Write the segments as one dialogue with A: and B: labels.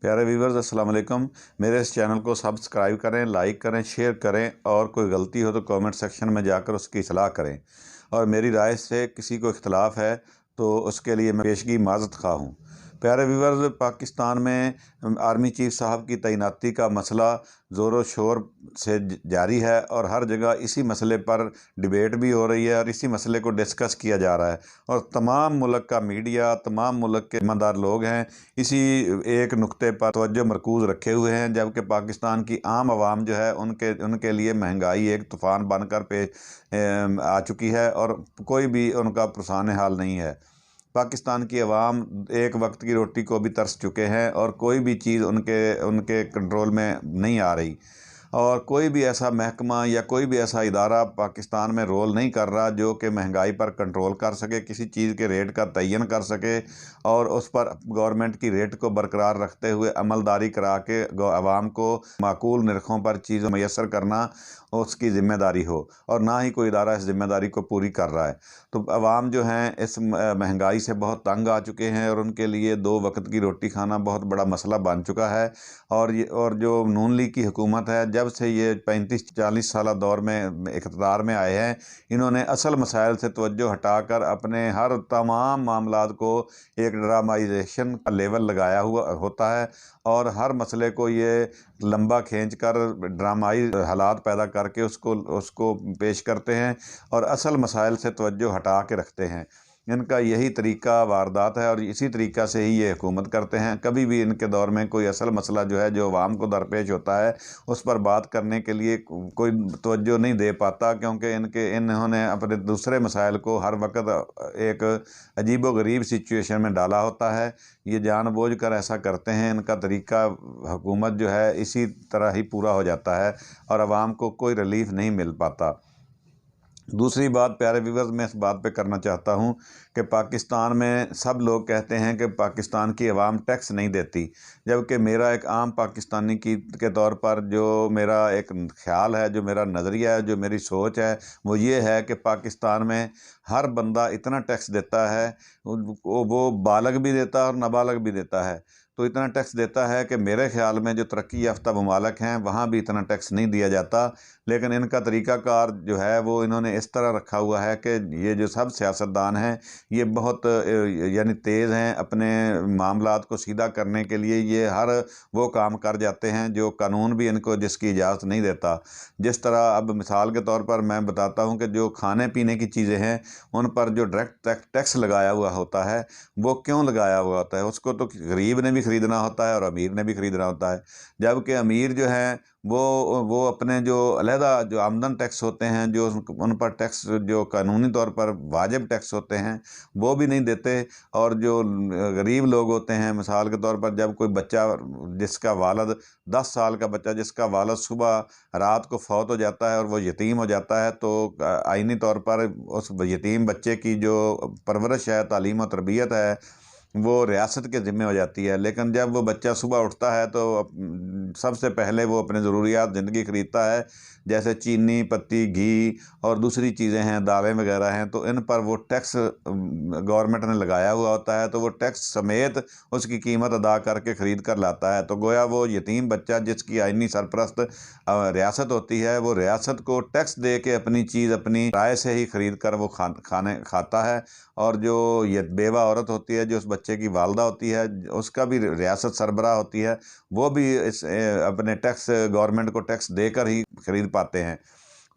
A: प्यारे व्यूवर्स अस्सलाम वालेकुम। मेरे इस चैनल को सब्सक्राइब करें, लाइक करें, शेयर करें और कोई गलती हो तो कमेंट सेक्शन में जाकर उसकी इस्लाह करें। और मेरी राय से किसी को इख्तलाफ है तो उसके लिए मैं पेशगी माज़रत ख़्वाह हूँ। प्यारे व्यूवर्स, पाकिस्तान में आर्मी चीफ साहब की तैनाती का मसला ज़ोर व शोर से जारी है और हर जगह इसी मसले पर डिबेट भी हो रही है और इसी मसले को डिस्कस किया जा रहा है। और तमाम मुल्क का मीडिया, तमाम मुल्क के ज़िम्मेदार लोग हैं इसी एक नुक्ते पर तवज्जो मरकूज़ रखे हुए हैं, जबकि पाकिस्तान की आम आवाम जो है उनके लिए महंगाई एक तूफ़ान बनकर आ चुकी है और कोई भी उनका पुरसान हाल नहीं है। पाकिस्तान की आवाम एक वक्त की रोटी को भी तरस चुके हैं और कोई भी चीज़ उनके उनके कंट्रोल में नहीं आ रही। और कोई भी ऐसा महकमा या कोई भी ऐसा इदारा पाकिस्तान में रोल नहीं कर रहा जो कि महंगाई पर कंट्रोल कर सके, किसी चीज़ के रेट का तयन कर सके और उस पर गवर्नमेंट की रेट को बरकरार रखते हुए अमलदारी करा के आवाम को माकूल नरखों पर चीज़ मैसर करना उसकी ज़िम्मेदारी हो। और ना ही कोई इदारा इस ज़िम्मेदारी को पूरी कर रहा है। तो आवाम जो हैं इस महंगाई से बहुत तंग आ चुके हैं और उनके लिए दो वक्त की रोटी खाना बहुत बड़ा मसला बन चुका है। और जो नून लीग की हुकूमत है, जब से ये 35-40 साल दौर में इक़्तिदार में आए हैं, इन्होंने असल मसाइल से तवज्जो हटाकर अपने हर तमाम मामलात को एक ड्रामाइजेशन का लेवल लगाया हुआ होता है और हर मसले को ये लंबा खींच कर ड्रामाई हालात पैदा करके उसको पेश करते हैं और असल मसाइल से तवज्जो हटा के रखते हैं। इनका यही तरीका वारदात है और इसी तरीक़ा से ही ये हुकूमत करते हैं। कभी भी इनके दौर में कोई असल मसला जो है जो आवाम को दरपेश होता है उस पर बात करने के लिए कोई तवज्जो नहीं दे पाता, क्योंकि इन्होंने अपने दूसरे मसाइल को हर वक्त एक अजीबो-गरीब सिचुएशन में डाला होता है। ये जानबूझकर ऐसा करते हैं। इनका तरीका हुकूमत जो है इसी तरह ही पूरा हो जाता है और आवाम को कोई रिलीफ नहीं मिल पाता। दूसरी बात प्यारे व्यूवर्स, मैं इस बात पे करना चाहता हूँ कि पाकिस्तान में सब लोग कहते हैं कि पाकिस्तान की आवाम टैक्स नहीं देती, जबकि मेरा एक आम पाकिस्तानी के तौर पर जो मेरा एक ख़्याल है, जो मेरा नज़रिया है, जो मेरी सोच है, वो ये है कि पाकिस्तान में हर बंदा इतना टैक्स देता है, वो बालग भी देता है और नाबालग भी देता है। तो इतना टैक्स देता है कि मेरे ख़्याल में जो तरक्की याफ्ता ममालिक हैं वहाँ भी इतना टैक्स नहीं दिया जाता। लेकिन इनका तरीक़ाकार जो है वो इन्होंने इस तरह रखा हुआ है कि ये जो सब सियासतदान हैं ये बहुत यानी तेज़ हैं अपने मामलात को सीधा करने के लिए। ये हर वो काम कर जाते हैं जो कानून भी इनको जिसकी इजाज़त नहीं देता। जिस तरह अब मिसाल के तौर पर मैं बताता हूँ कि जो खाने पीने की चीज़ें हैं उन पर जो डायरेक्ट टैक्स लगाया हुआ होता है, वो क्यों लगाया हुआ होता है? उसको तो गरीब ने भी ख़रीदना होता है और अमीर ने भी ख़रीदना होता है। जबकि अमीर जो हैं वो अपने जो अलहदा जो आमदन टैक्स होते हैं, जो उन पर टैक्स जो कानूनी तौर पर वाजिब टैक्स होते हैं वो भी नहीं देते। और जो गरीब लोग होते हैं, मिसाल के तौर पर जब कोई बच्चा जिसका वालिद 10 साल का बच्चा जिसका वालिद सुबह रात को फौत हो जाता है और वो यतीम हो जाता है, तो आइनी तौर पर उस यतीम बच्चे की जो परवरिश है, तालीम और तरबियत है, वो रियासत के ज़िम्मे हो जाती है। लेकिन जब वो बच्चा सुबह उठता है तो सबसे पहले वो अपने ज़रूरियात ज़िंदगी ख़रीदता है, जैसे चीनी, पत्ती, घी और दूसरी चीज़ें हैं, दालें वगैरह हैं, तो इन पर वो टैक्स गवर्नमेंट ने लगाया हुआ होता है, तो वो टैक्स समेत उसकी कीमत अदा करके ख़रीद कर लाता है। तो गोया वो यतीम बच्चा जिसकी आइनी सरपरस्त रियासत होती है, वो रियासत को टैक्स दे के अपनी चीज़ अपनी राय से ही ख़रीद कर वो खाने खाता है। और जो ये बेवा औरत होती है, जो उस बच्चे की वालदा होती है, उसका भी रियासत सरबराह होती है, वो भी अपने टैक्स गवर्नमेंट को टैक्स देकर ही ख़रीद पाते हैं।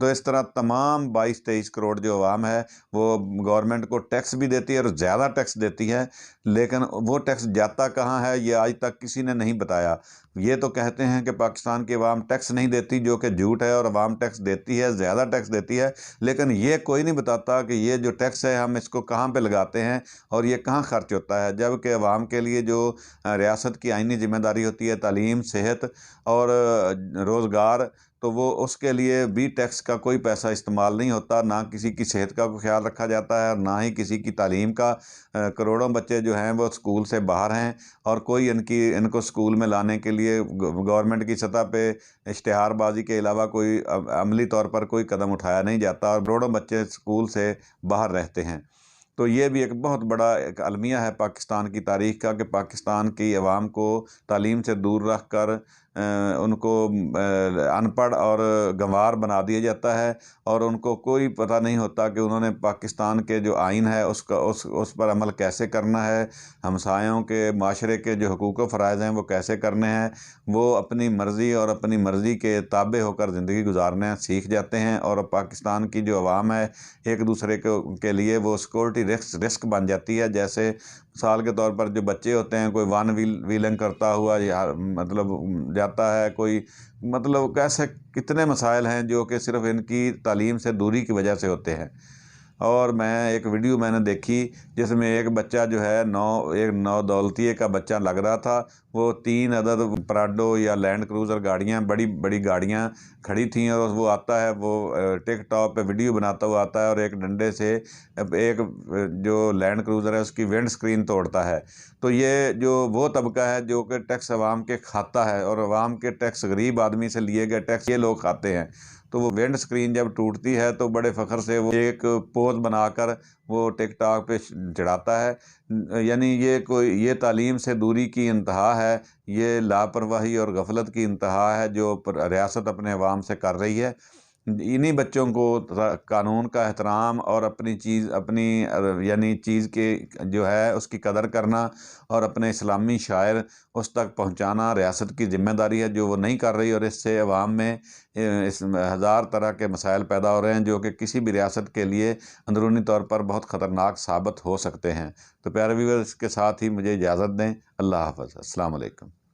A: तो इस तरह तमाम 22-23 करोड़ जो आवाम है वो गवर्नमेंट को टैक्स भी देती है और ज़्यादा टैक्स देती है। लेकिन वो टैक्स जाता कहाँ है ये आज तक किसी ने नहीं बताया। ये तो कहते हैं कि पाकिस्तान की आवाम टैक्स नहीं देती, जो कि झूठ है, और आवाम टैक्स देती है, ज़्यादा टैक्स देती है। लेकिन ये कोई नहीं बताता कि ये जो टैक्स है हम इसको कहाँ पे लगाते हैं और ये कहाँ खर्च होता है। जबकि आवाम के लिए जो रियासत की आइनी ज़िम्मेदारी होती है तालीम, सेहत और रोज़गार, तो वो उसके लिए भी टैक्स का कोई पैसा इस्तेमाल नहीं होता। ना किसी की सेहत का कोई ख्याल रखा जाता है और ना ही किसी की तालीम का। करोड़ों बच्चे जो हैं वो स्कूल से बाहर हैं और कोई इनको स्कूल में लाने के लिए गवर्नमेंट की सतह पे इश्तिहारबाजी के अलावा कोई अमली तौर पर कोई कदम उठाया नहीं जाता और करोड़ों बच्चे स्कूल से बाहर रहते हैं। تو یہ بھی ایک بہت بڑا ایک المیہ ہے پاکستان کی تاریخ کا کہ پاکستان کی عوام کو تعلیم سے دور رکھ کر ان کو ان پڑھ اور گنوار بنا دیا جاتا ہے، اور ان کو کوئی پتہ نہیں ہوتا کہ انہوں نے پاکستان کے جو آئین ہے اس پر عمل کیسے کرنا ہے، ہمسایوں کے معاشرے کے جو حقوق و فرائض ہیں وہ کیسے کرنے ہیں۔ وہ اپنی مرضی اور اپنی مرضی کے تابع ہو کر زندگی گزارنے سیکھ جاتے ہیں، اور پاکستان کی جو عوام ہے ایک دوسرے کے لیے وہ سیکورٹی رسک بن جاتی ہے۔ جیسے مثال کے طور پر جو بچے ہوتے ہیں، کوئی ون ویلنگ کرتا ہوا یا مطلب جاتا ہے کوئی، مطلب کیسے کتنے مسائل ہیں جو کہ صرف ان کی تعلیم سے دوری کی وجہ سے ہوتے ہیں۔ اور ایک ویڈیو میں نے دیکھی جس میں ایک بچہ جو ہے ایک نو دولتیے کا بچہ لگ رہا تھا، وہ 3 عدد پراڈو یا لینڈ کروزر گاڑیاں، بڑی بڑی گاڑیاں کھڑی تھیں، اور وہ آتا ہے، وہ ٹک ٹاک پہ ویڈیو بناتا ہوا آتا ہے اور ایک ڈنڈے سے ایک جو لینڈ کروزر ہے اس کی ونڈ سکرین توڑتا ہے۔ تو یہ جو وہ طبقہ ہے جو کہ ٹیکس عوام کے کھاتا ہے، اور عوام کے ٹیکس غریب آدمی سے لیے گئے ٹیکس یہ لوگ کھاتے ہیں، تو وہ ونڈ سکرین جب ٹوٹتی ہے تو بڑے فخر سے وہ ایک پوز بنا کر وہ ٹک ٹاک پہ چڑھاتا ہے۔ یعنی یہ تعلیم سے دوری کی انتہا ہے، یہ لاپرواہی اور غفلت کی انتہا ہے جو ریاست اپنے عوام سے کر رہی ہے۔ انہی بچوں کو قانون کا احترام اور اپنی یعنی چیز کے جو ہے اس کی قدر کرنا اور اپنے اسلامی شاعر اس تک پہنچانا ریاست کی ذمہ داری ہے، جو وہ نہیں کر رہی، اور اس سے عوام میں ہزار طرح کے مسائل پیدا ہو رہے ہیں جو کہ کسی بھی ریاست کے لیے اندرونی طور پر بہت خطرناک ثابت ہو سکتے ہیں۔ تو پیارے ویورز، اس کے ساتھ ہی مجھے اجازت دیں۔ اللہ حافظ، السلام علیکم۔